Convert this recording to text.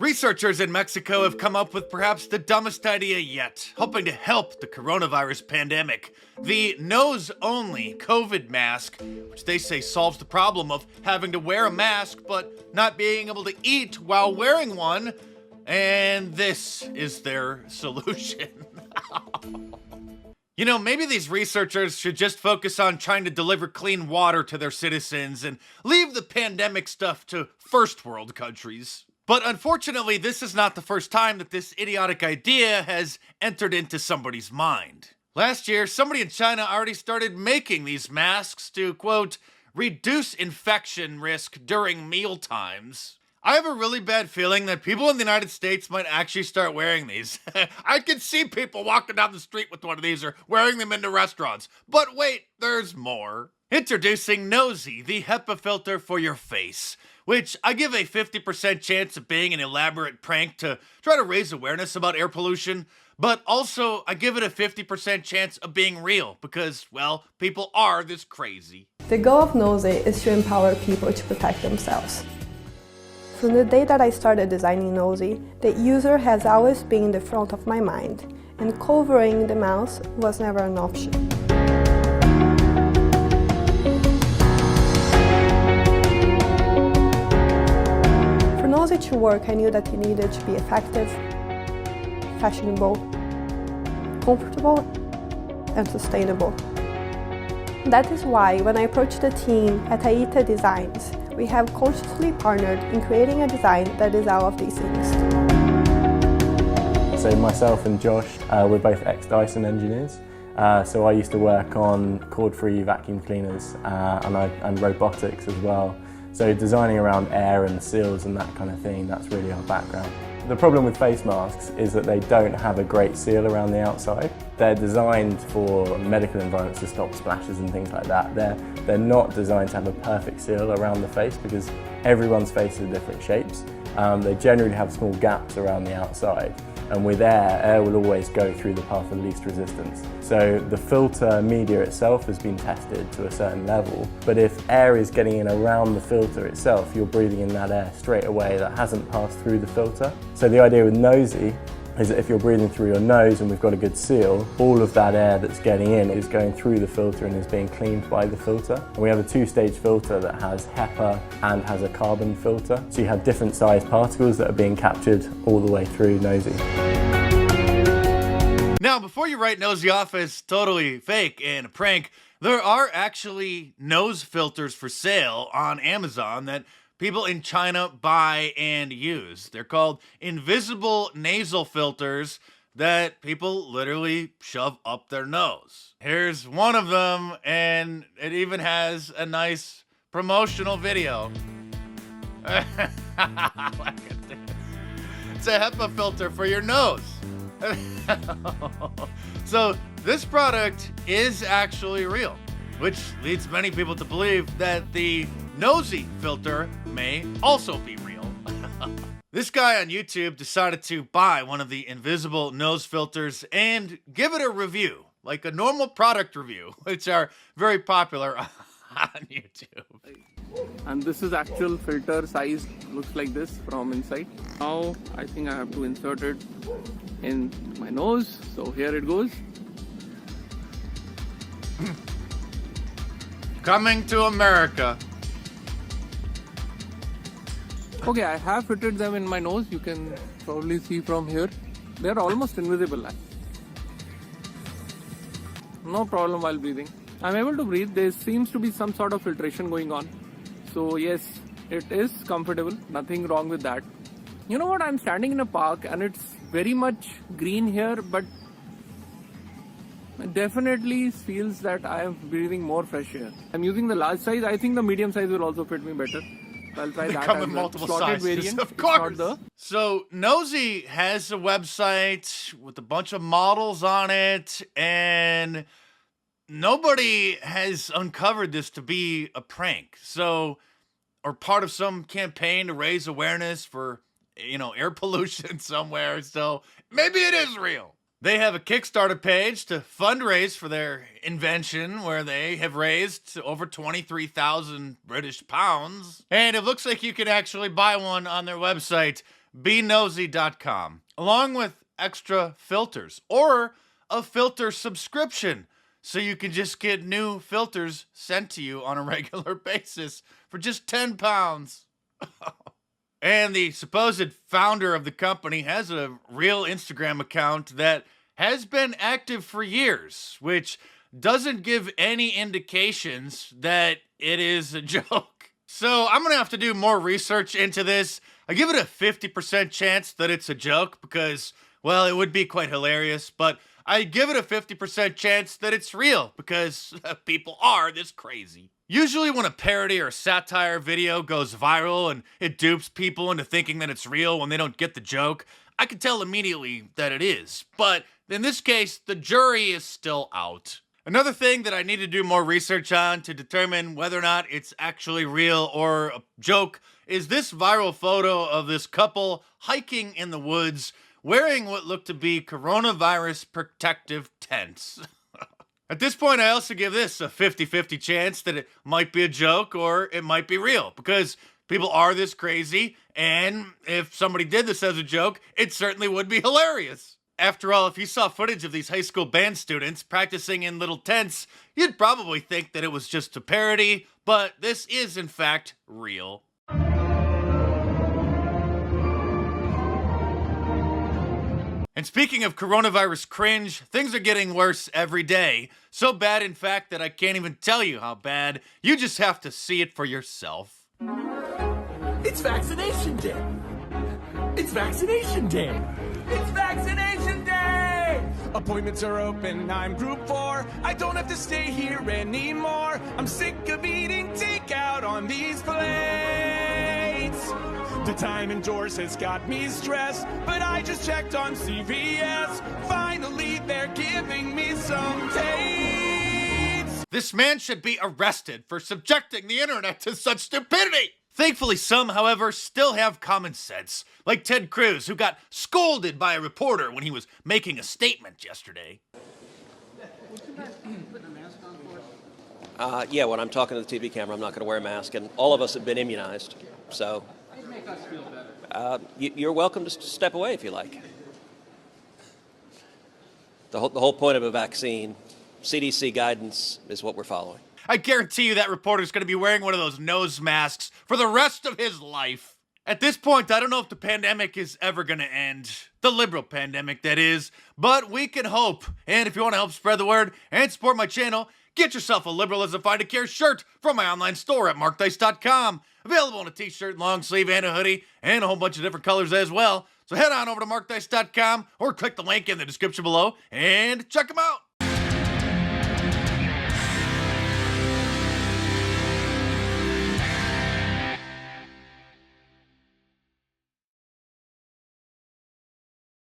Researchers in Mexico have come up with perhaps the dumbest idea yet, hoping to help the coronavirus pandemic. The nose only COVID mask, which they say solves the problem of having to wear a mask but not being able to eat while wearing one. And this is their solution. You know, maybe these researchers should just focus on trying to deliver clean water to their citizens and leave the pandemic stuff to first world countries. But unfortunately, this is not the first time that this idiotic idea has entered into somebody's mind. Last year, somebody in China already started making these masks to, quote, reduce infection risk during meal times. I have a really bad feeling that people in the United States might actually start wearing these. I can see people walking down the street with one of these or wearing them into restaurants. But wait, there's more. Introducing Nosy, the HEPA filter for your face, which I give a 50% chance of being an elaborate prank to try to raise awareness about air pollution, but also I give it a 50% chance of being real because, well, people are this crazy. The goal of Nosy is to empower people to protect themselves. From the day that I started designing Nosy, the user has always been in the front of my mind, and covering the mouth was never an option. For Nosy to work, I knew that it needed to be effective, fashionable, comfortable, and sustainable. That is why, when I approached the team at Aita Designs, we have consciously partnered in creating a design that is all of these things. So myself and Josh, we're both ex-Dyson engineers. So I used to work on cord-free vacuum cleaners and robotics as well. So designing around air and seals and that kind of thing, that's really our background. The problem with face masks is that they don't have a great seal around the outside. They're designed for medical environments to stop splashes and things like that. They're not designed to have a perfect seal around the face because everyone's face is different shapes. They generally have small gaps around the outside. And with air will always go through the path of least resistance. So the filter media itself has been tested to a certain level, but if air is getting in around the filter itself, you're breathing in that air straight away that hasn't passed through the filter. So the idea with Nosy is that if you're breathing through your nose and we've got a good seal, all of that air that's getting in is going through the filter and is being cleaned by the filter. And we have a two-stage filter that has HEPA and has a carbon filter. So you have different sized particles that are being captured all the way through Nosy. Now, before you write Nosy off as totally fake and a prank, there are actually nose filters for sale on Amazon that people in China buy and use. They're called invisible nasal filters that people literally shove up their nose. Here's one of them, and it even has a nice promotional video. Look at this. It's a HEPA filter for your nose. So this product is actually real, which leads many people to believe that the Nosy filter may also be real. This guy on YouTube decided to buy one of the invisible nose filters and give it a review, like a normal product review, which are very popular on YouTube. And this is actual filter size, looks like this from inside. Now I think I have to insert it in my nose, so here it goes. Coming to America. Okay, I have fitted them in my nose. You can probably see from here. They're almost invisible. No problem while breathing. I'm able to breathe. There seems to be some sort of filtration going on. So yes, it is comfortable. Nothing wrong with that. You know what? I'm standing in a park and it's very much green here, but it definitely feels that I am breathing more fresh air. I'm using the large size. I think the medium size will also fit me better. I'll try They that. come in multiple sizes, variant. of course. So Nosy has a website with a bunch of models on it, and nobody has uncovered this to be a prank. So, or part of some campaign to raise awareness for, air pollution somewhere. So maybe it is real. They have a Kickstarter page to fundraise for their invention where they have raised over 23,000 British pounds. And it looks like you can actually buy one on their website. benosy.com, along with extra filters or a filter subscription, so you can just get new filters sent to you on a regular basis for just £10. And the supposed founder of the company has a real Instagram account that has been active for years, which doesn't give any indications that it is a joke. So I'm gonna have to do more research into this. I give it a 50% chance that it's a joke because, well, it would be quite hilarious, but I give it a 50% chance that it's real because people are this crazy. Usually when a parody or satire video goes viral and it dupes people into thinking that it's real when they don't get the joke, I can tell immediately that it is. But in this case, the jury is still out. Another thing that I need to do more research on to determine whether or not it's actually real or a joke is this viral photo of this couple hiking in the woods wearing what looked to be coronavirus protective tents. At this point, I also give this a 50-50 chance that it might be a joke or it might be real, because people are this crazy, and if somebody did this as a joke, it certainly would be hilarious. After all, if you saw footage of these high school band students practicing in little tents, you'd probably think that it was just a parody, but this is in fact real. And speaking of coronavirus cringe, things are getting worse every day. So bad, in fact, that I can't even tell you how bad. You just have to see it for yourself. It's vaccination day. It's vaccination day. It's vaccination day. Appointments are open. I'm group 4. I don't have to stay here anymore. I'm sick of eating takeout on these plates. The time indoors has got me stressed, but I just checked on CVS. Finally, they're giving me some dates. This man should be arrested for subjecting the internet to such stupidity. Thankfully, some, however, still have common sense, like Ted Cruz, who got scolded by a reporter when he was making a statement yesterday. Yeah, when I'm talking to the TV camera, I'm not going to wear a mask, and all of us have been immunized, so you're welcome to step away if you like. The whole point of a vaccine, CDC guidance, is what we're following. I guarantee you that reporter's going to be wearing one of those nose masks for the rest of his life. At this point, I don't know if the pandemic is ever going to end. The liberal pandemic, that is. But we can hope. And if you want to help spread the word and support my channel, get yourself a Liberalism Find a Care shirt from my online store at markdice.com. Available in a t-shirt, long sleeve, and a hoodie, and a whole bunch of different colors as well. So head on over to markdice.com or click the link in the description below and check them out.